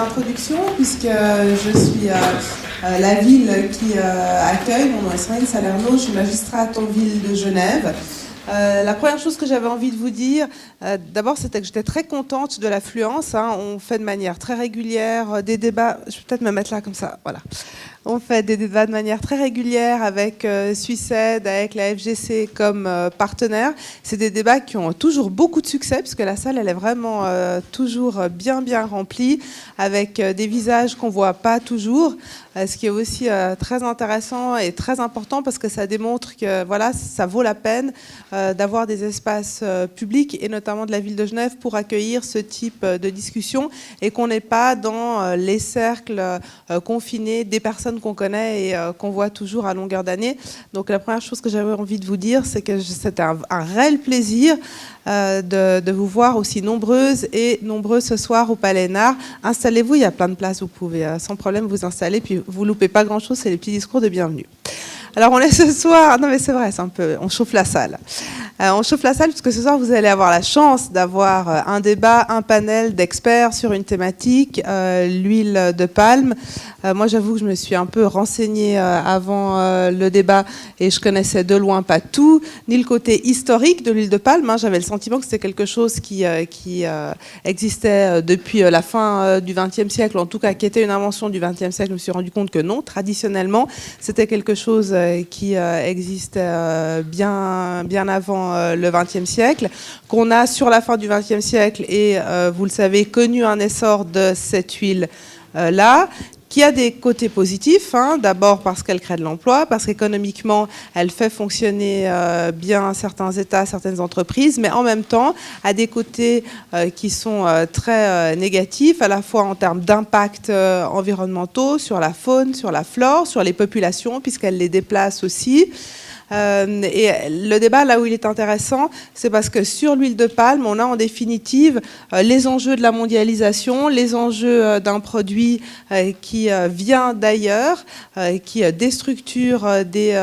d'introduction, puisque je suis la ville qui accueille. Mon nom est Smaïn Salerno, je suis magistrate en ville de Genève. La première chose que j'avais envie de vous dire, d'abord, c'était que j'étais très contente de l'affluence. On fait de manière très régulière des débats. Je vais peut-être me mettre là comme ça, voilà. On fait des débats de manière très régulière avec Suissed, avec la FGC comme partenaire. C'est des débats qui ont toujours beaucoup de succès, puisque la salle, elle est vraiment toujours bien remplie, avec des visages qu'on ne voit pas toujours, ce qui est aussi très intéressant et très important, parce que ça démontre que voilà, ça vaut la peine d'avoir des espaces publics, et notamment de la ville de Genève, pour accueillir ce type de discussion, et qu'on n'est pas dans les cercles confinés des personnes qu'on connaît et qu'on voit toujours à longueur d'année. Donc la première chose que j'avais envie de vous dire, c'est que c'était un réel plaisir de vous voir aussi nombreuses et nombreux ce soir au Palais Nard. Installez-vous, il y a plein de places, vous pouvez sans problème vous installer, puis vous loupez pas grand-chose, c'est les petits discours de bienvenue. Alors on est ce soir, non mais c'est vrai, c'est un peu, on chauffe la salle. On chauffe la salle puisque ce soir vous allez avoir la chance d'avoir un débat, un panel d'experts sur une thématique, l'huile de palme. Moi j'avoue que je me suis un peu renseignée avant le débat et je connaissais de loin pas tout, ni le côté historique de l'huile de palme. J'avais le sentiment que c'était quelque chose qui existait depuis la fin du XXe siècle, en tout cas qui était une invention du XXe siècle. Je me suis rendu compte que non, traditionnellement c'était quelque chose qui existait bien avant le XXe siècle, qu'on a sur la fin du XXe siècle et, vous le savez, connu un essor de cette huile-là, qui a des côtés positifs, d'abord parce qu'elle crée de l'emploi, parce qu'économiquement, elle fait fonctionner bien certains États, certaines entreprises, mais en même temps, a des côtés qui sont très négatifs, à la fois en termes d'impact environnementaux, sur la faune, sur la flore, sur les populations, puisqu'elle les déplace aussi. Et le débat, là où il est intéressant, c'est parce que sur l'huile de palme, on a en définitive les enjeux de la mondialisation, les enjeux d'un produit qui vient d'ailleurs, qui déstructure des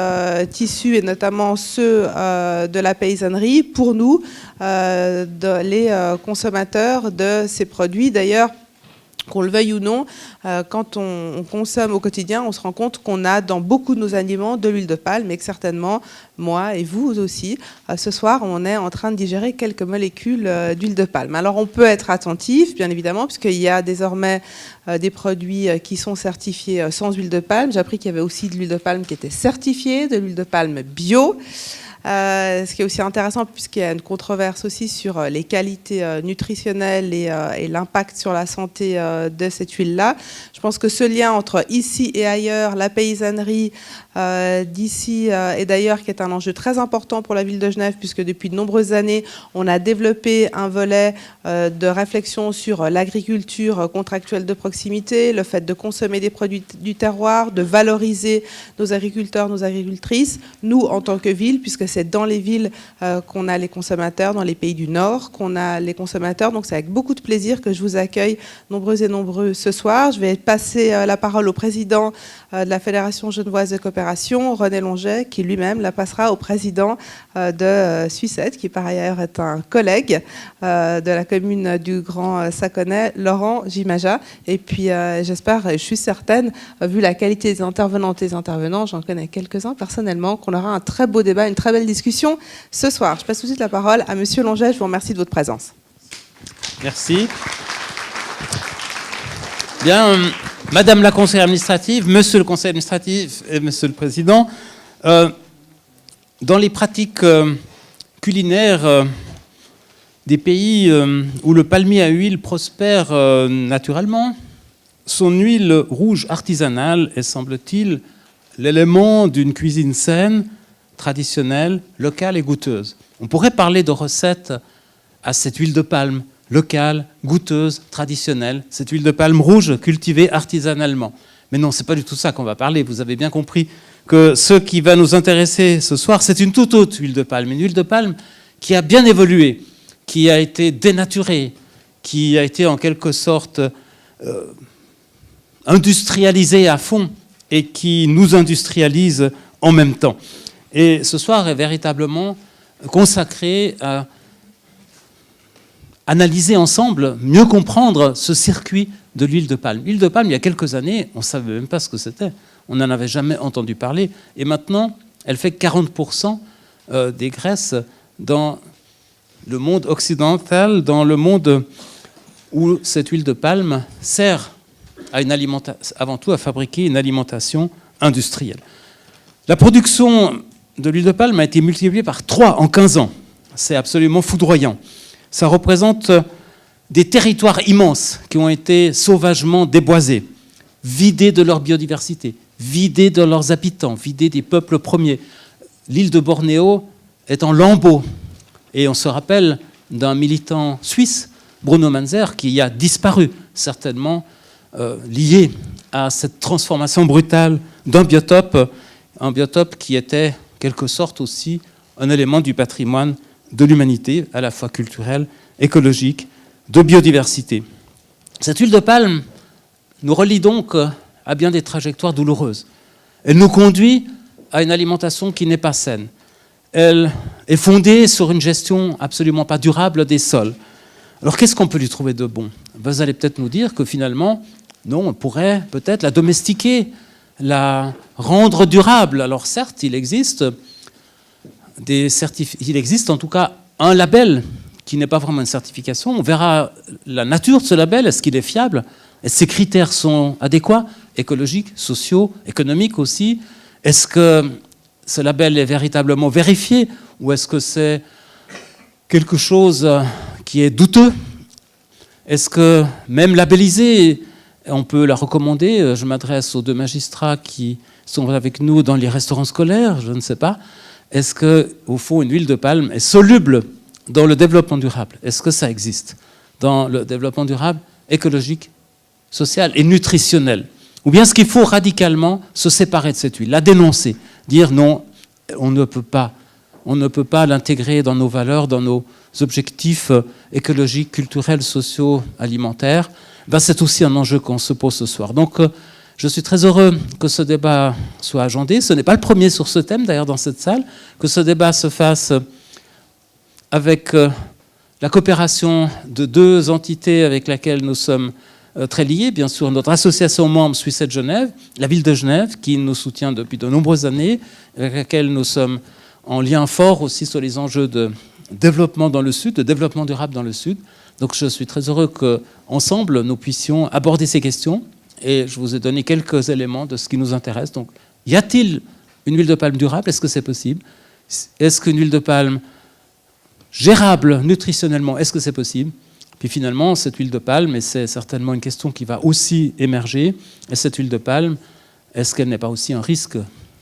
tissus, et notamment ceux de la paysannerie, pour nous, les consommateurs de ces produits. D'ailleurs, qu'on le veuille ou non, quand on consomme au quotidien, on se rend compte qu'on a dans beaucoup de nos aliments de l'huile de palme, et que certainement, moi et vous aussi, ce soir, on est en train de digérer quelques molécules d'huile de palme. Alors on peut être attentif, bien évidemment, puisqu'il y a désormais des produits qui sont certifiés sans huile de palme. J'ai appris qu'il y avait aussi de l'huile de palme qui était certifiée, de l'huile de palme bio. Ce qui est aussi intéressant, puisqu'il y a une controverse aussi sur les qualités nutritionnelles et l'impact sur la santé de cette huile-là. Je pense que ce lien entre ici et ailleurs, la paysannerie d'ici et d'ailleurs, qui est un enjeu très important pour la ville de Genève, puisque depuis de nombreuses années, on a développé un volet de réflexion sur l'agriculture contractuelle de proximité, le fait de consommer des produits du terroir, de valoriser nos agriculteurs, nos agricultrices, nous en tant que ville, puisque c'est dans les villes qu'on a les consommateurs, dans les pays du Nord qu'on a les consommateurs. Donc c'est avec beaucoup de plaisir que je vous accueille nombreux et nombreux ce soir. Je vais passer la parole au président de la Fédération genevoise de coopération, René Longet, qui lui-même la passera au président de Suissed, qui par ailleurs est un collègue de la commune du Grand Saconnet, Laurent Gimaja. Et puis j'espère, je suis certaine, vu la qualité des intervenantes et des intervenants, j'en connais quelques-uns personnellement, qu'on aura un très beau débat, une très belle discussion ce soir. Je passe tout de suite la parole à Monsieur Longet. Je vous remercie de votre présence. Merci. Bien, Madame la conseillère administrative, Monsieur le conseiller administratif et Monsieur le Président, dans les pratiques culinaires des pays où le palmier à huile prospère naturellement, son huile rouge artisanale est, semble-t-il, l'élément d'une cuisine saine, traditionnelle, locale et goûteuse. On pourrait parler de recettes à cette huile de palme, locale, goûteuse, traditionnelle, cette huile de palme rouge cultivée artisanalement. Mais non, c'est pas du tout ça qu'on va parler. Vous avez bien compris que ce qui va nous intéresser ce soir, c'est une toute autre huile de palme. Une huile de palme qui a bien évolué, qui a été dénaturée, qui a été en quelque sorte industrialisée à fond et qui nous industrialise en même temps. Et ce soir est véritablement consacré à analyser ensemble, mieux comprendre ce circuit de l'huile de palme. L'huile de palme, il y a quelques années, on ne savait même pas ce que c'était. On n'en avait jamais entendu parler. Et maintenant, elle fait 40% des graisses dans le monde occidental, dans le monde où cette huile de palme sert à avant tout à fabriquer une alimentation industrielle. La production de l'huile de palme a été multipliée par 3 en 15 ans. C'est absolument foudroyant. Ça représente des territoires immenses qui ont été sauvagement déboisés, vidés de leur biodiversité, vidés de leurs habitants, vidés des peuples premiers. L'île de Bornéo est en lambeaux. Et on se rappelle d'un militant suisse, Bruno Manzer, qui y a disparu, certainement lié à cette transformation brutale d'un biotope, un biotope qui était, quelque sorte aussi, un élément du patrimoine de l'humanité, à la fois culturel, écologique, de biodiversité. Cette huile de palme nous relie donc à bien des trajectoires douloureuses. Elle nous conduit à une alimentation qui n'est pas saine. Elle est fondée sur une gestion absolument pas durable des sols. Alors qu'est-ce qu'on peut lui trouver de bon? Vous allez peut-être nous dire que finalement, non, on pourrait peut-être la domestiquer, la rendre durable. Alors certes, il existe en tout cas un label qui n'est pas vraiment une certification. On verra la nature de ce label, est-ce qu'il est fiable? Est-ce que ces critères sont adéquats, écologiques, sociaux, économiques aussi? Est-ce que ce label est véritablement vérifié ou est-ce que c'est quelque chose qui est douteux? Est-ce que même labellisé, on peut la recommander? Je m'adresse aux 2 magistrats qui sont avec nous dans les restaurants scolaires, je ne sais pas. Est-ce qu'au fond, une huile de palme est soluble dans le développement durable? Est-ce que ça existe dans le développement durable écologique, social et nutritionnel? Ou bien est-ce qu'il faut radicalement se séparer de cette huile, la dénoncer, dire non, on ne peut pas l'intégrer dans nos valeurs, dans nos objectifs écologiques, culturels, sociaux, alimentaires? C'est aussi un enjeu qu'on se pose ce soir. Donc, je suis très heureux que ce débat soit agendé. Ce n'est pas le premier sur ce thème, d'ailleurs, dans cette salle, que ce débat se fasse avec la coopération de 2 entités avec lesquelles nous sommes très liés. Bien sûr, notre association membre Suisse de Genève, la ville de Genève, qui nous soutient depuis de nombreuses années, avec laquelle nous sommes en lien fort aussi sur les enjeux de développement dans le Sud, de développement durable dans le Sud. Donc je suis très heureux qu'ensemble, nous puissions aborder ces questions. Et je vous ai donné quelques éléments de ce qui nous intéresse. Donc, y a-t-il une huile de palme durable? Est-ce que c'est possible? Est-ce qu'une huile de palme gérable nutritionnellement, est-ce que c'est possible? Puis finalement, cette huile de palme, et c'est certainement une question qui va aussi émerger, et cette huile de palme, est-ce qu'elle n'est pas aussi un risque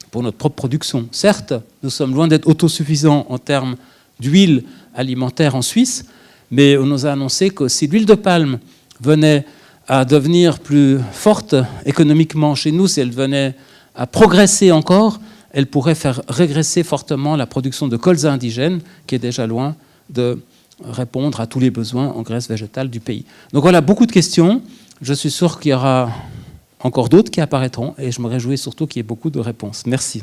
pour notre propre production? Certes, nous sommes loin d'être autosuffisants en termes d'huile alimentaire en Suisse, mais on nous a annoncé que si l'huile de palme venait à devenir plus forte économiquement chez nous, si elle venait à progresser encore, elle pourrait faire régresser fortement la production de colza indigène, qui est déjà loin de répondre à tous les besoins en graisse végétale du pays. Donc voilà, beaucoup de questions. Je suis sûr qu'il y aura encore d'autres qui apparaîtront, et je me réjouis surtout qu'il y ait beaucoup de réponses. Merci.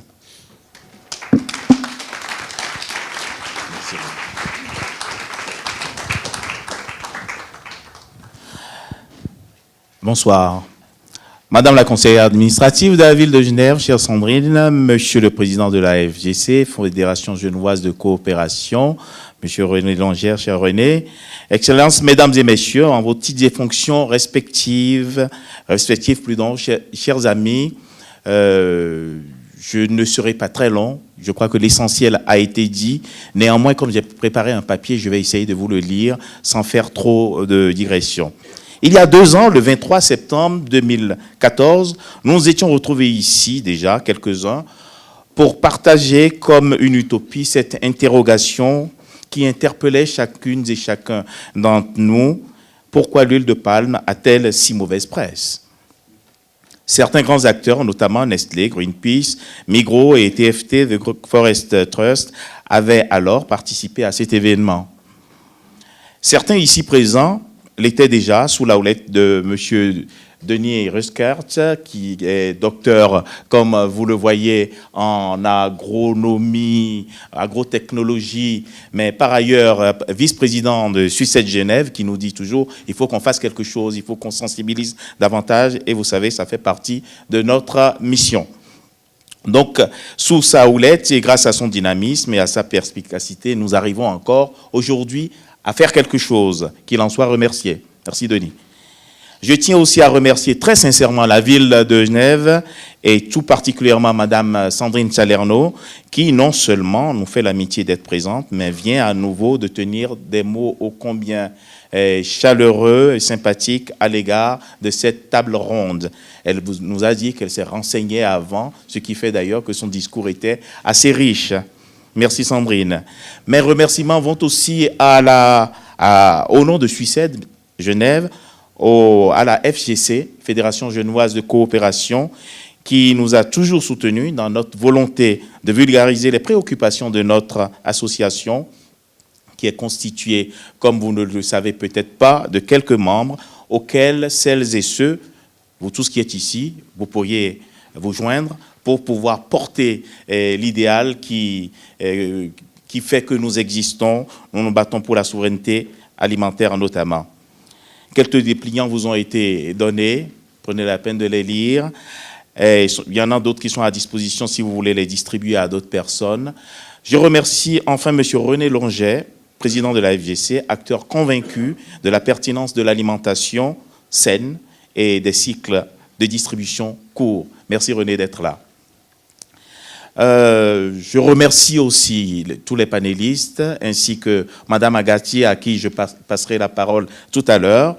Bonsoir. Madame la conseillère administrative de la ville de Genève, chère Sandrine, monsieur le président de la FGC, Fédération genevoise de coopération, monsieur René Langère, cher René, Excellences, mesdames et messieurs, en vos titres et fonctions respectives, chers amis, je ne serai pas très long. Je crois que l'essentiel a été dit. Néanmoins, comme j'ai préparé un papier, je vais essayer de vous le lire sans faire trop de digressions. Il y a 2 ans, le 23 septembre 2014, nous nous étions retrouvés ici, déjà, quelques-uns, pour partager comme une utopie cette interrogation qui interpellait chacune et chacun d'entre nous. Pourquoi l'huile de palme a-t-elle si mauvaise presse? Certains grands acteurs, notamment Nestlé, Greenpeace, Migros et TFT, The Forest Trust, avaient alors participé à cet événement. Certains ici présents l'étaient déjà sous la houlette de M. Denis Ruskert, qui est docteur, comme vous le voyez, en agronomie, agrotechnologie, mais par ailleurs vice-président de Suicide Genève, qui nous dit toujours il faut qu'on fasse quelque chose, il faut qu'on sensibilise davantage, et vous savez, ça fait partie de notre mission. Donc, sous sa houlette et grâce à son dynamisme et à sa perspicacité, nous arrivons encore aujourd'hui à faire quelque chose, qu'il en soit remercié. Merci Denis. Je tiens aussi à remercier très sincèrement la ville de Genève et tout particulièrement Madame Sandrine Salerno, qui non seulement nous fait l'amitié d'être présente, mais vient à nouveau de tenir des mots ô combien chaleureux et sympathiques à l'égard de cette table ronde. Elle nous a dit qu'elle s'est renseignée avant, ce qui fait d'ailleurs que son discours était assez riche. Merci Sandrine. Mes remerciements vont aussi au nom de Suicide Genève, à la FGC, Fédération Genevoise de Coopération, qui nous a toujours soutenus dans notre volonté de vulgariser les préoccupations de notre association, qui est constituée, comme vous ne le savez peut-être pas, de quelques membres auxquels celles et ceux, vous tous qui êtes ici, vous pourriez vous joindre pour pouvoir porter l'idéal qui fait que nous existons, nous nous battons pour la souveraineté alimentaire notamment. Quelques dépliants vous ont été donnés, prenez la peine de les lire. Et il y en a d'autres qui sont à disposition si vous voulez les distribuer à d'autres personnes. Je remercie enfin M. René Longet, président de la FGC, acteur convaincu de la pertinence de l'alimentation saine et des cycles de distribution courts. Merci René d'être là. Je remercie aussi tous les panélistes, ainsi que Madame Agati, à qui je passerai la parole tout à l'heure.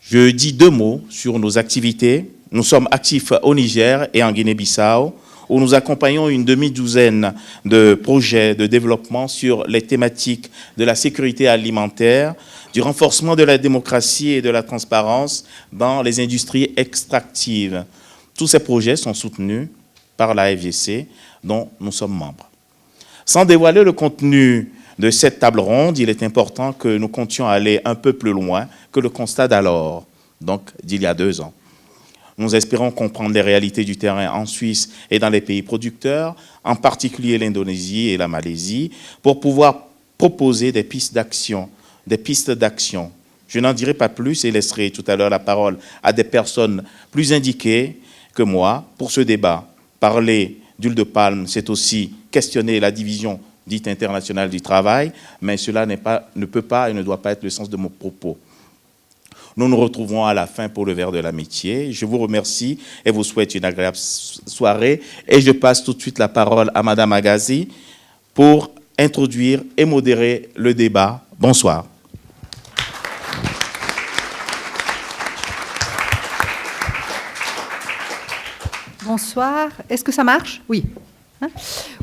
Je dis deux mots sur nos activités. Nous sommes actifs au Niger et en Guinée-Bissau, où nous accompagnons une demi-douzaine de projets de développement sur les thématiques de la sécurité alimentaire, du renforcement de la démocratie et de la transparence dans les industries extractives. Tous ces projets sont soutenus par la FGC, dont nous sommes membres. Sans dévoiler le contenu de cette table ronde, il est important que nous comptions aller un peu plus loin que le constat d'alors, donc d'il y a 2 ans. Nous espérons comprendre les réalités du terrain en Suisse et dans les pays producteurs, en particulier l'Indonésie et la Malaisie, pour pouvoir proposer des pistes d'action. Je n'en dirai pas plus et laisserai tout à l'heure la parole à des personnes plus indiquées que moi pour ce débat. Parler d'huile de palme, c'est aussi questionner la division dite internationale du travail, mais cela ne peut pas et ne doit pas être le sens de mon propos. Nous nous retrouvons à la fin pour le verre de l'amitié. Je vous remercie et vous souhaite une agréable soirée. Et je passe tout de suite la parole à Madame Agazi pour introduire et modérer le débat. Bonsoir. Bonsoir. Est-ce que ça marche? Oui.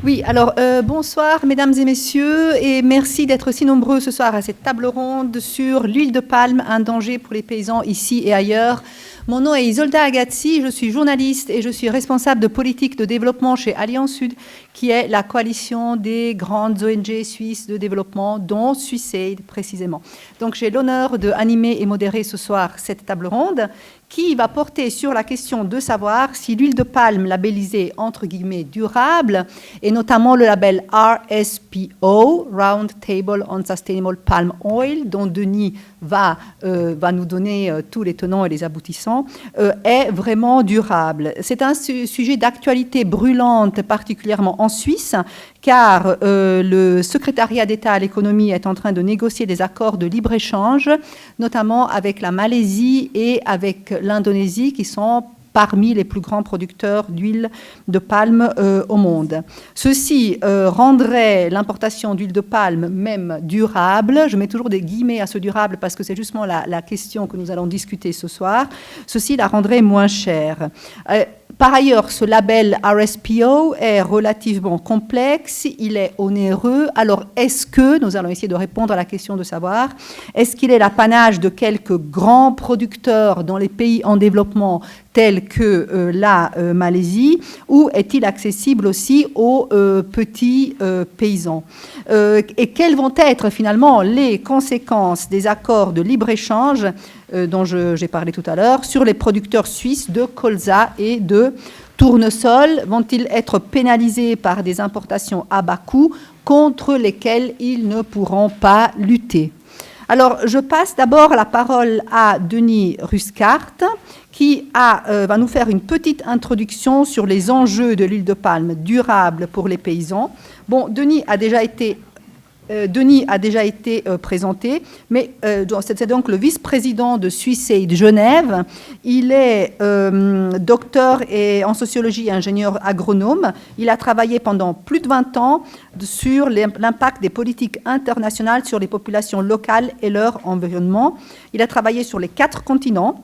Oui, alors bonsoir mesdames et messieurs et merci d'être si nombreux ce soir à cette table ronde sur l'huile de palme, un danger pour les paysans ici et ailleurs. Mon nom est Isolda Agazzi, je suis journaliste et je suis responsable de politique de développement chez Alliance Sud, qui est la coalition des grandes ONG suisses de développement, dont Suicide précisément. Donc j'ai l'honneur d'animer et modérer ce soir cette table ronde qui va porter sur la question de savoir si l'huile de palme labellisée entre guillemets durable, et notamment le label RSPO, Round Table on Sustainable Palm Oil, dont Denis va nous donner tous les tenants et les aboutissants, est vraiment durable. C'est un sujet d'actualité brûlante, particulièrement en Suisse, car le secrétariat d'État à l'économie est en train de négocier des accords de libre-échange, notamment avec la Malaisie et avec l'Indonésie, qui sont parmi les plus grands producteurs d'huile de palme au monde. Ceci rendrait l'importation d'huile de palme même durable. Je mets toujours des guillemets à ce durable parce que c'est justement la question que nous allons discuter ce soir. Ceci la rendrait moins chère. Par ailleurs, ce label RSPO est relativement complexe, il est onéreux. Alors, est-ce que, nous allons essayer de répondre à la question de savoir, est-ce qu'il est l'apanage de quelques grands producteurs dans les pays en développement tels que la Malaisie, ou est-il accessible aussi aux petits paysans? Et quelles vont être finalement les conséquences des accords de libre-échange dont j'ai parlé tout à l'heure, sur les producteurs suisses de colza et de tournesol. Vont-ils être pénalisés par des importations à bas coût contre lesquelles ils ne pourront pas lutter? Alors, je passe d'abord la parole à Denis Ruscart, qui va nous faire une petite introduction sur les enjeux de l'huile de palme durable pour les paysans. Bon, Denis a déjà été présenté, mais c'est donc le vice-président de Suissaid Genève. Il est docteur en sociologie et ingénieur agronome. Il a travaillé pendant plus de 20 ans sur l'impact des politiques internationales sur les populations locales et leur environnement. Il a travaillé sur les 4 continents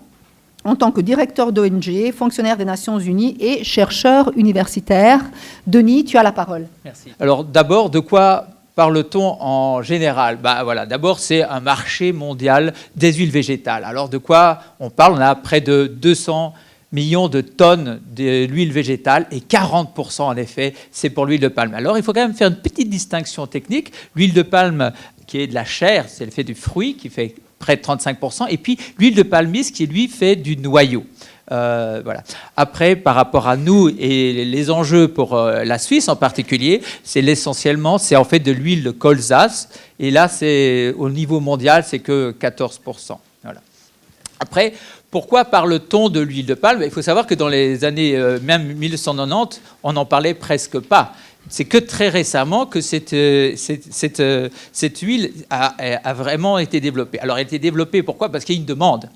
en tant que directeur d'ONG, fonctionnaire des Nations Unies et chercheur universitaire. Denis, tu as la parole. Merci. Alors d'abord, de quoi parle-t-on en général? Voilà, d'abord, c'est un marché mondial des huiles végétales. Alors de quoi on parle? On a près de 200 millions de tonnes d'huile végétale et 40% en effet, c'est pour l'huile de palme. Alors il faut quand même faire une petite distinction technique. L'huile de palme qui est de la chair, c'est le fait du fruit qui fait près de 35%, et puis l'huile de palmiste qui, lui, fait du noyau. Voilà. Après, par rapport à nous et les enjeux pour la Suisse en particulier, essentiellement, c'est en fait de l'huile de colza, et là, au niveau mondial, c'est que 14%. Voilà. Après, pourquoi parle-t-on de l'huile de palme? Il faut savoir que dans les années même 1990, on n'en parlait presque pas. C'est que très récemment que cette huile a vraiment été développée. Alors, elle a été développée, pourquoi? Parce qu'il y a une demande.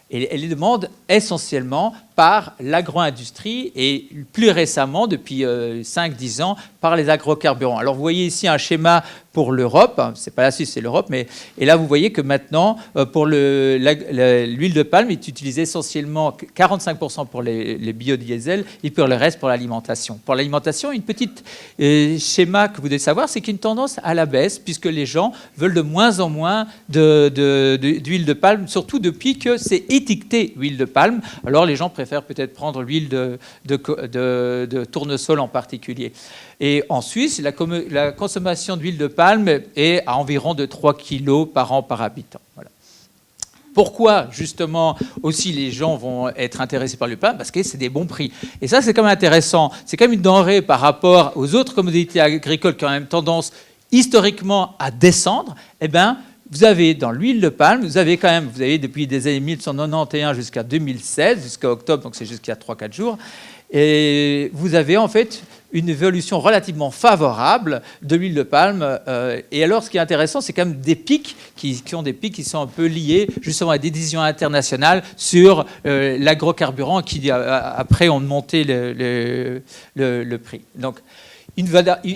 Et elle est demande essentiellement par l'agro-industrie et plus récemment, depuis 5-10 ans, par les agrocarburants. Alors, vous voyez ici un schéma pour l'Europe. Ce n'est pas la Suisse, c'est l'Europe. Et là, vous voyez que maintenant, pour l'huile de palme, est utilisée essentiellement 45% pour les biodiesels et pour le reste pour l'alimentation. Pour l'alimentation, une petite schéma que vous devez savoir, c'est qu'il y a une tendance à la baisse puisque les gens veulent de moins en moins d'huile de palme, surtout depuis que c'est étiqueté huile de palme. Alors, les gens préfèrent peut-être prendre l'huile de tournesol en particulier. Et en Suisse, la consommation d'huile de palme est à environ de 3 kg par an par habitant. Voilà. Pourquoi, justement, aussi les gens vont être intéressés par l'huile de palme? Parce que c'est des bons prix. Et ça, c'est quand même intéressant. C'est quand même une denrée par rapport aux autres commodités agricoles qui ont même tendance historiquement à descendre. Eh bien, vous avez dans l'huile de palme, vous avez depuis des années 1991 jusqu'à 2016, jusqu'à octobre, donc c'est jusqu'à 3-4 jours, et vous avez en fait une évolution relativement favorable de l'huile de palme. Et alors, ce qui est intéressant, c'est quand même des pics qui sont un peu liés justement à des décisions internationales sur l'agrocarburant qui, après, ont monté le prix. Donc,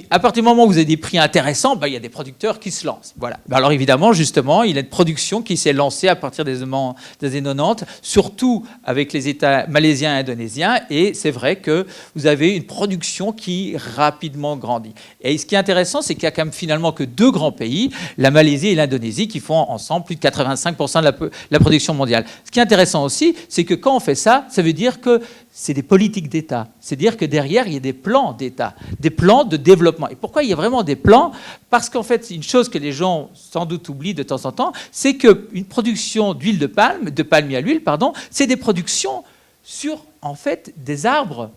à partir du moment où vous avez des prix intéressants, il y a des producteurs qui se lancent. Voilà. Alors évidemment, justement, il y a une production qui s'est lancée à partir des années 90, surtout avec les États malaisiens et indonésiens, et c'est vrai que vous avez une production qui rapidement grandit. Et ce qui est intéressant, c'est qu'il y a quand même finalement que 2 grands pays, la Malaisie et l'Indonésie, qui font ensemble plus de 85% de la production mondiale. Ce qui est intéressant aussi, c'est que quand on fait ça, ça veut dire que c'est des politiques d'État. C'est-à-dire que derrière, il y a des plans d'État, des plans de développement. Et pourquoi il y a vraiment des plans? Parce qu'en fait, une chose que les gens sans doute oublient de temps en temps, c'est qu'une production d'huile de palmier à l'huile, c'est des productions sur, en fait, des arbres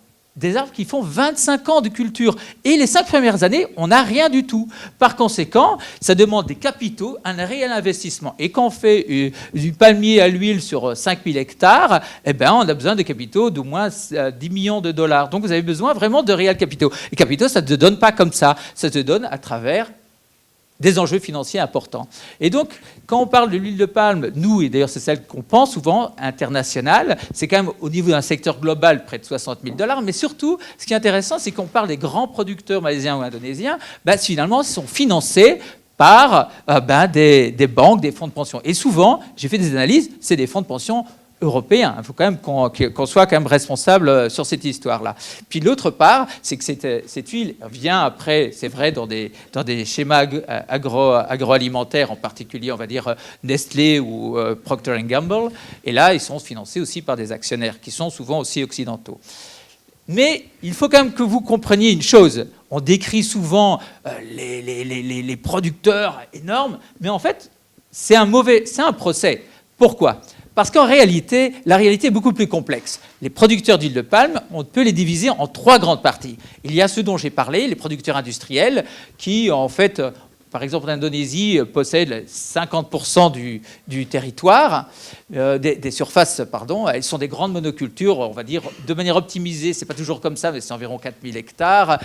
qui font 25 ans de culture. Et les 5 premières années, on n'a rien du tout. Par conséquent, ça demande des capitaux, un réel investissement. Et quand on fait du palmier à l'huile sur 5000 hectares, on a besoin de capitaux d'au moins 10 millions de dollars. Donc vous avez besoin vraiment de réels capitaux. Les capitaux, ça ne te donne pas comme ça. Ça te donne à travers des enjeux financiers importants. Et donc, quand on parle de l'huile de palme, nous, et d'ailleurs c'est celle qu'on pense souvent, internationale, c'est quand même au niveau d'un secteur global près de 60 000 $, mais surtout, ce qui est intéressant, c'est qu'on parle des grands producteurs malaisiens ou indonésiens, finalement, ils sont financés par des banques, des fonds de pension. Et souvent, j'ai fait des analyses, c'est des fonds de pension européen. Il faut quand même qu'on soit quand même responsable sur cette histoire-là. Puis l'autre part, c'est que cette huile vient après, c'est vrai, dans des schémas agroalimentaires, en particulier, on va dire, Nestlé ou Procter & Gamble. Et là, ils sont financés aussi par des actionnaires qui sont souvent aussi occidentaux. Mais il faut quand même que vous compreniez une chose. On décrit souvent les producteurs énormes, mais en fait, c'est un procès. Pourquoi ? Parce qu'en réalité, la réalité est beaucoup plus complexe. Les producteurs d'huile de palme, on peut les diviser en 3 grandes parties. Il y a ceux dont j'ai parlé, les producteurs industriels, qui en fait, par exemple l'Indonésie possède 50% du territoire, des surfaces, pardon. Elles sont des grandes monocultures, on va dire, de manière optimisée, c'est pas toujours comme ça, mais c'est environ 4000 hectares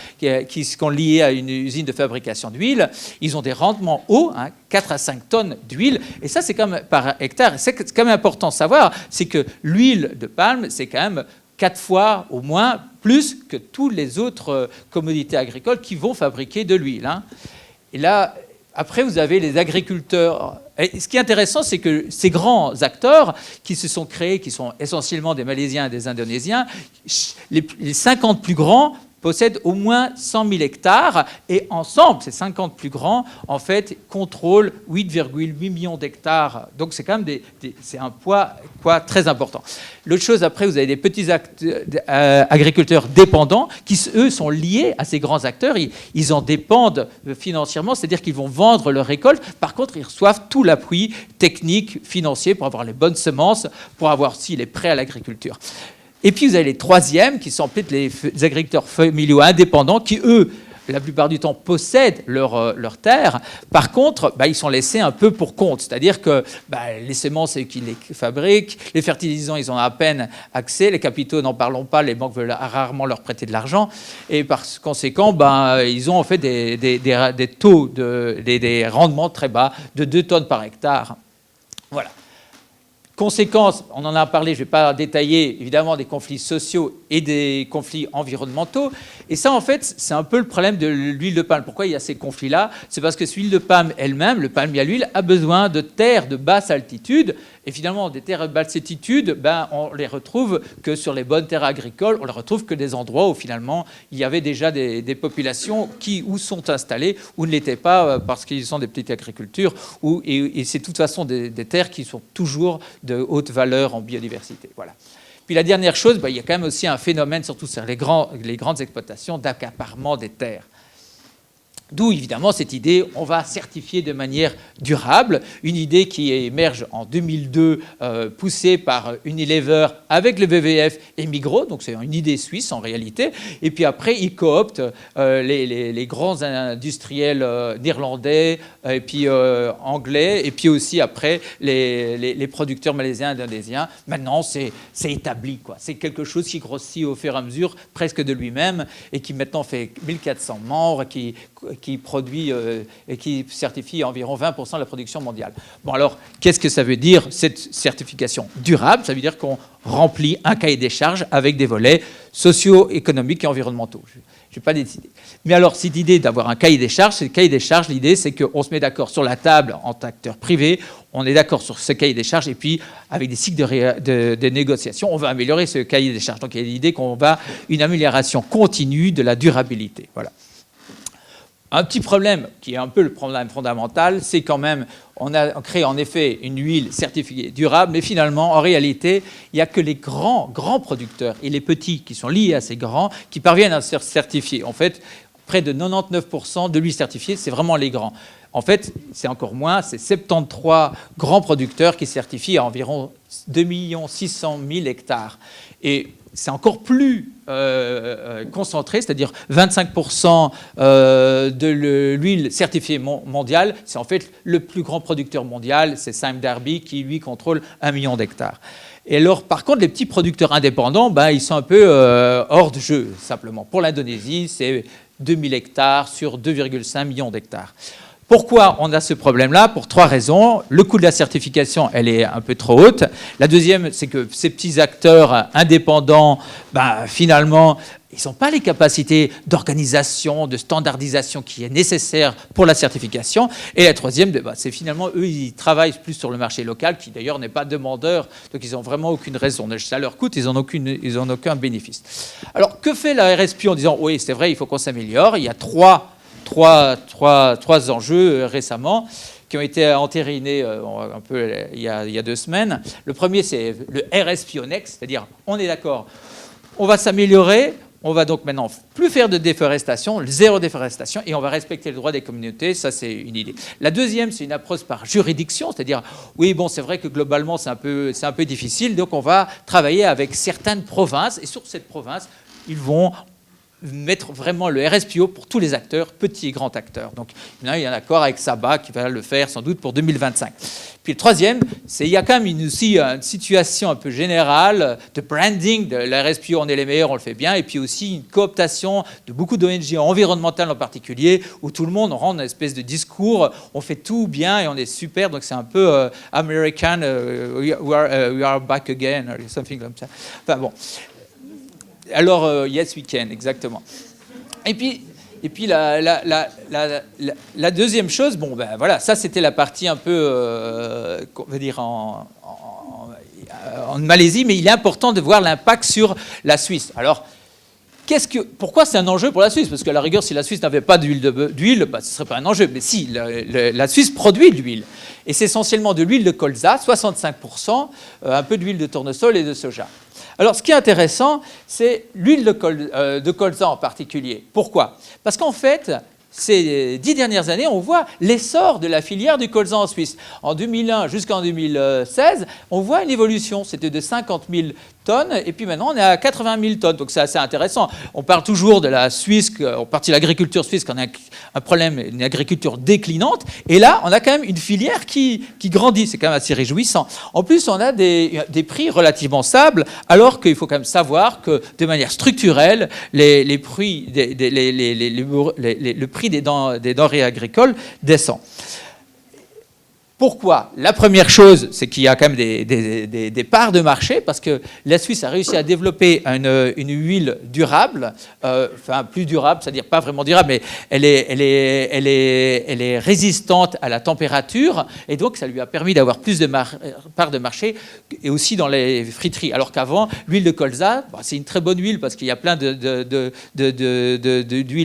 qui sont liés à une usine de fabrication d'huile. Ils ont des rendements hauts, 4 à 5 tonnes d'huile, et ça c'est quand même par hectare. C'est quand même important de savoir, c'est que l'huile de palme, c'est quand même 4 fois au moins plus que toutes les autres commodités agricoles qui vont fabriquer de l'huile. Et là, après, vous avez les agriculteurs. Et ce qui est intéressant, c'est que ces grands acteurs qui se sont créés, qui sont essentiellement des Malaisiens et des Indonésiens, les 50 plus grands possèdent au moins 100 000 hectares et ensemble, ces 50 plus grands, en fait, contrôlent 8,8 millions d'hectares. Donc c'est quand même c'est un poids très important. L'autre chose, après, vous avez des petits agriculteurs dépendants qui, eux, sont liés à ces grands acteurs. Ils en dépendent financièrement, c'est-à-dire qu'ils vont vendre leurs récoltes. Par contre, ils reçoivent tout l'appui technique, financier, pour avoir les bonnes semences, pour avoir aussi les prêts à l'agriculture. Et puis, vous avez les troisièmes, qui sont peut-être les agriculteurs familiaux indépendants, qui, eux, la plupart du temps, possèdent leur terre. Par contre, ils sont laissés un peu pour compte. C'est-à-dire que les semences, c'est eux qui les fabriquent. Les fertilisants, ils ont à peine accès. Les capitaux, n'en parlons pas. Les banques veulent rarement leur prêter de l'argent. Et par conséquent, ils ont en fait des taux, des rendements très bas, de 2 tonnes par hectare. Voilà. Conséquence, on en a parlé, je ne vais pas détailler, évidemment, des conflits sociaux et des conflits environnementaux. Et ça, en fait, c'est un peu le problème de l'huile de palme. Pourquoi il y a ces conflits-là? C'est parce que cette huile de palme elle-même, le palmier à l'huile, a besoin de terres de basse altitude. Et finalement, des terres de basse altitude, on les retrouve que sur les bonnes terres agricoles. On les retrouve que des endroits où, finalement, il y avait déjà des populations qui ou sont installées ou ne l'étaient pas parce qu'ils sont des petites agricultures. Et c'est de toute façon des terres qui sont toujours de haute valeur en biodiversité. Voilà. Puis la dernière chose, il y a quand même aussi un phénomène, surtout sur les grandes exploitations, d'accaparement des terres. D'où évidemment cette idée, on va certifier de manière durable, une idée qui émerge en 2002, poussée par Unilever avec le WWF et Migros, donc c'est une idée suisse en réalité, et puis après ils cooptent les grands industriels néerlandais, et puis anglais, et puis aussi après les producteurs malaisiens et indonésiens. Maintenant c'est établi, quoi. C'est quelque chose qui grossit au fur et à mesure presque de lui-même, et qui maintenant fait 1400 membres, qui produit et qui certifie environ 20% de la production mondiale. Bon, alors, qu'est-ce que ça veut dire, cette certification durable? Ça veut dire qu'on remplit un cahier des charges avec des volets socio-économiques et environnementaux. Je n'ai pas décidé. Mais alors, cette idée d'avoir un cahier des charges, l'idée, c'est qu'on se met d'accord sur la table en tant qu'acteur privé, on est d'accord sur ce cahier des charges, et puis, avec des cycles de négociation, on va améliorer ce cahier des charges. Donc, il y a l'idée qu'on va une amélioration continue de la durabilité. Voilà. Un petit problème, qui est un peu le problème fondamental, c'est quand même, on a créé en effet une huile certifiée durable, mais finalement, en réalité, il n'y a que les grands producteurs et les petits qui sont liés à ces grands qui parviennent à se certifier. En fait, près de 99% de l'huile certifiée, c'est vraiment les grands. En fait, c'est encore moins, c'est 73 grands producteurs qui certifient à environ 2 600 000 hectares. Et c'est encore plus concentré, c'est-à-dire 25% de l'huile certifiée mondiale. C'est en fait le plus grand producteur mondial, c'est Sime Darby, qui lui contrôle 1 million d'hectares. Et alors, par contre, les petits producteurs indépendants, ils sont un peu hors de jeu, simplement. Pour l'Indonésie, c'est 2000 hectares sur 2,5 millions d'hectares. Pourquoi on a ce problème-là? Pour 3 raisons. Le coût de la certification, elle est un peu trop haute. La deuxième, c'est que ces petits acteurs indépendants, finalement, ils n'ont pas les capacités d'organisation, de standardisation qui est nécessaire pour la certification. Et la troisième, c'est finalement, eux, ils travaillent plus sur le marché local, qui d'ailleurs n'est pas demandeur, donc ils n'ont vraiment aucune raison. Ça leur coûte, ils n'en ont aucun bénéfice. Alors, que fait la RSPU en disant, oui, c'est vrai, il faut qu'on s'améliore? Il y a trois enjeux récemment qui ont été entérinés un peu il y a 2 semaines. Le premier, c'est le RSPU Next, c'est-à-dire on est d'accord, on va s'améliorer, on va donc maintenant plus faire de déforestation, zéro déforestation, et on va respecter le droit des communautés. Ça, c'est une idée. La deuxième, c'est une approche par juridiction, c'est-à-dire, oui, bon, c'est vrai que globalement, c'est un peu difficile, donc on va travailler avec certaines provinces, et sur cette province, ils vont mettre vraiment le RSPO pour tous les acteurs, petits et grands acteurs. Donc, il y a un accord avec Saba qui va le faire sans doute pour 2025. Puis le troisième, c'est il y a quand même aussi une situation un peu générale de branding de la RSPO, on est les meilleurs, on le fait bien, et puis aussi une cooptation de beaucoup d'ONG environnementales en particulier, où tout le monde rend une espèce de discours, on fait tout bien et on est super, donc c'est un peu American, we are back again, or something comme ça. Enfin bon. Alors, yes, we can, exactement. Et puis la deuxième chose, bon, ben voilà, ça c'était la partie un peu, on va dire, en Malaisie, mais il est important de voir l'impact sur la Suisse. Alors, pourquoi c'est un enjeu pour la Suisse? Parce qu'à la rigueur, si la Suisse n'avait pas d'huile, bah, ce ne serait pas un enjeu. Mais si, la Suisse produit de l'huile. Et c'est essentiellement de l'huile de colza, 65%, un peu d'huile de tournesol et de soja. Alors, ce qui est intéressant, c'est l'huile de colza en particulier. Pourquoi? Parce qu'en fait, ces 10 dernières années, on voit l'essor de la filière du colza en Suisse. En 2001 jusqu'en 2016, on voit une évolution. C'était de 50 000 tonnes, et puis maintenant, on est à 80 000 tonnes. Donc, c'est assez intéressant. On parle toujours de la Suisse, on partit de l'agriculture suisse, qu'on a un problème, une agriculture déclinante. Et là, on a quand même une filière qui grandit. C'est quand même assez réjouissant. En plus, on a des prix relativement stables, alors qu'il faut quand même savoir que, de manière structurelle, le prix des denrées agricoles descend. Pourquoi? La première chose, c'est qu'il y a quand même des parts de marché, parce que la Suisse a réussi à développer une huile durable, enfin plus durable, c'est-à-dire pas vraiment durable, mais elle est résistante à la température, et donc ça lui a permis d'avoir plus de parts de marché, et aussi dans les friteries. Alors qu'avant, l'huile de colza, bon, c'est une très bonne huile, parce qu'il y a plein d'huiles,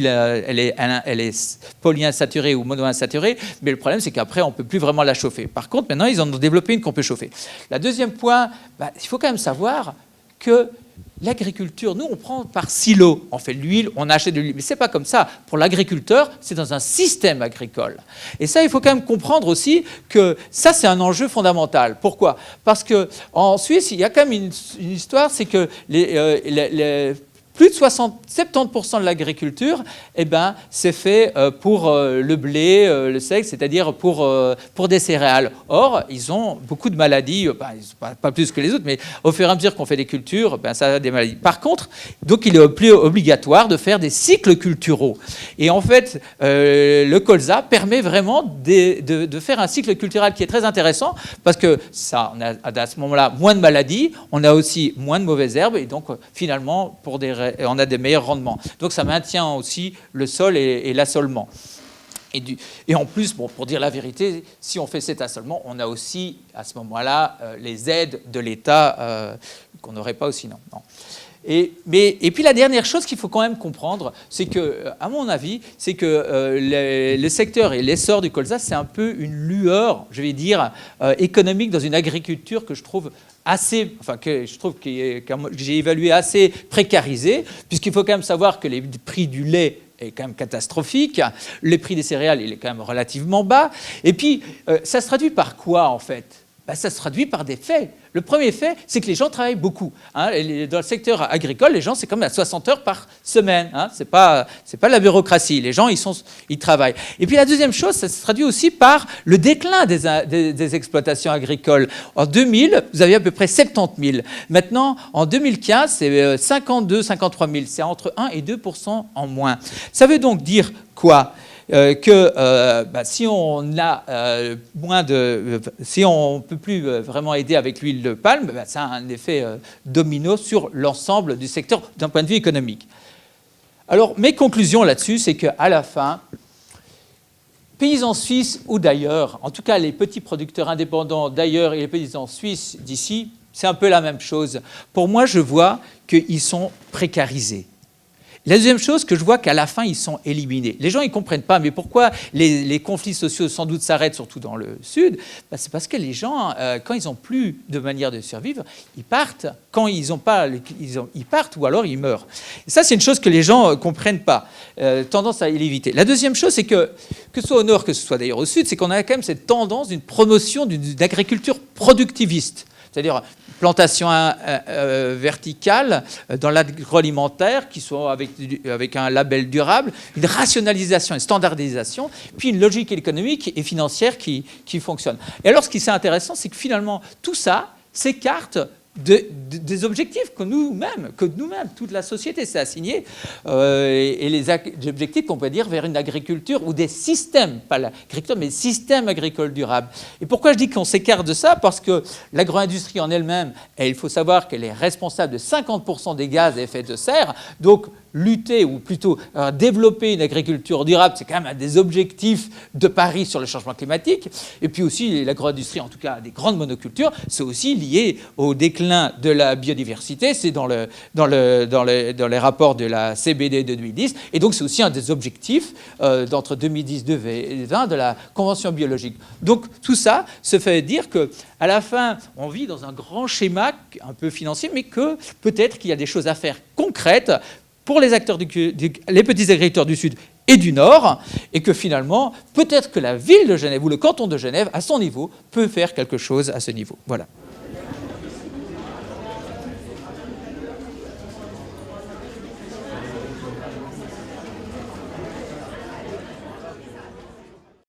elle est polyinsaturée ou monoinsaturée, mais le problème, c'est qu'après, on ne peut plus vraiment la chauffer. Par contre, maintenant, ils en ont développé une qu'on peut chauffer. Le deuxième point, il faut quand même savoir que l'agriculture, nous, on prend par silo. On fait de l'huile, on achète de l'huile. Mais ce n'est pas comme ça. Pour l'agriculteur, c'est dans un système agricole. Et ça, il faut quand même comprendre aussi que ça, c'est un enjeu fondamental. Pourquoi? Parce qu'en Suisse, il y a quand même une histoire, c'est que plus de 70% de l'agriculture, c'est fait pour le blé, le seigle, c'est-à-dire pour des céréales. Or, ils ont beaucoup de maladies, pas plus que les autres, mais au fur et à mesure qu'on fait des cultures, ça a des maladies. Par contre, donc il est plus obligatoire de faire des cycles culturaux. Et en fait, le colza permet vraiment de faire un cycle culturel qui est très intéressant, parce que ça, on a à ce moment-là moins de maladies, on a aussi moins de mauvaises herbes, et donc finalement, on a des meilleurs rendements. Donc ça maintient aussi le sol et l'assolement. Et en plus, bon, pour dire la vérité, si on fait cet assolement, on a aussi à ce moment-là les aides de l'État qu'on n'aurait pas aussi, non. Et puis la dernière chose qu'il faut quand même comprendre, c'est que, à mon avis, c'est que le secteur et l'essor du colza, c'est un peu une lueur, je vais dire, économique dans une agriculture que je trouve que j'ai évalué assez précarisée, puisqu'il faut quand même savoir que les prix du lait est quand même catastrophique, le prix des céréales, il est quand même relativement bas, et puis ça se traduit par quoi en fait? Ça se traduit par des faits. Le premier fait, c'est que les gens travaillent beaucoup. Dans le secteur agricole, les gens, c'est comme à 60 heures par semaine. C'est pas la bureaucratie. Les gens, ils travaillent. Et puis la deuxième chose, ça se traduit aussi par le déclin des exploitations agricoles. En 2000, vous aviez à peu près 70 000. Maintenant, en 2015, c'est 52, 53 000. C'est entre 1 et 2% en moins. Ça veut donc dire quoi? Si on ne peut plus vraiment aider avec l'huile de palme, ça a un effet domino sur l'ensemble du secteur d'un point de vue économique. Alors, mes conclusions là-dessus, c'est qu'à la fin, paysans suisses ou d'ailleurs, en tout cas les petits producteurs indépendants d'ailleurs et les paysans suisses d'ici, c'est un peu la même chose. Pour moi, je vois qu'ils sont précarisés. La deuxième chose, que je vois qu'à la fin, ils sont éliminés. Les gens, ils ne comprennent pas, mais pourquoi les conflits sociaux, sans doute, s'arrêtent, surtout dans le Sud? C'est parce que les gens, quand ils n'ont plus de manière de survivre, ils partent. Quand ils n'ont pas, ils partent ou alors ils meurent. Et ça, c'est une chose que les gens ne comprennent pas. Tendance à l'éviter. La deuxième chose, c'est que ce soit au Nord, que ce soit d'ailleurs au Sud, c'est qu'on a quand même cette tendance d'une promotion d'une agriculture productiviste. C'est-à-dire plantation verticale dans l'agroalimentaire, qui soit avec un label durable, une rationalisation, une standardisation, puis une logique économique et financière qui fonctionne. Et alors, ce qui est intéressant, c'est que finalement, tout ça s'écarte des objectifs que nous-mêmes, toute la société s'est assignée, et les objectifs qu'on peut dire vers une agriculture ou des systèmes, pas l'agriculture, mais des systèmes agricoles durables. Et pourquoi je dis qu'on s'écarte de ça? Parce que l'agro-industrie en elle-même, il faut savoir qu'elle est responsable de 50% des gaz à effet de serre, donc lutter, ou plutôt développer une agriculture durable, c'est quand même un des objectifs de Paris sur le changement climatique. Et puis aussi, l'agro-industrie, en tout cas des grandes monocultures, c'est aussi lié au déclin de la biodiversité. C'est dans les rapports de la CBD de 2010. Et donc, c'est aussi un des objectifs d'entre 2010 et 2020 de la Convention biologique. Donc, tout ça se fait dire qu'à la fin, on vit dans un grand schéma un peu financier, mais que peut-être qu'il y a des choses à faire concrètes pour les acteurs les petits agriculteurs du Sud et du Nord, et que finalement, peut-être que la ville de Genève ou le canton de Genève, à son niveau, peut faire quelque chose à ce niveau. Voilà.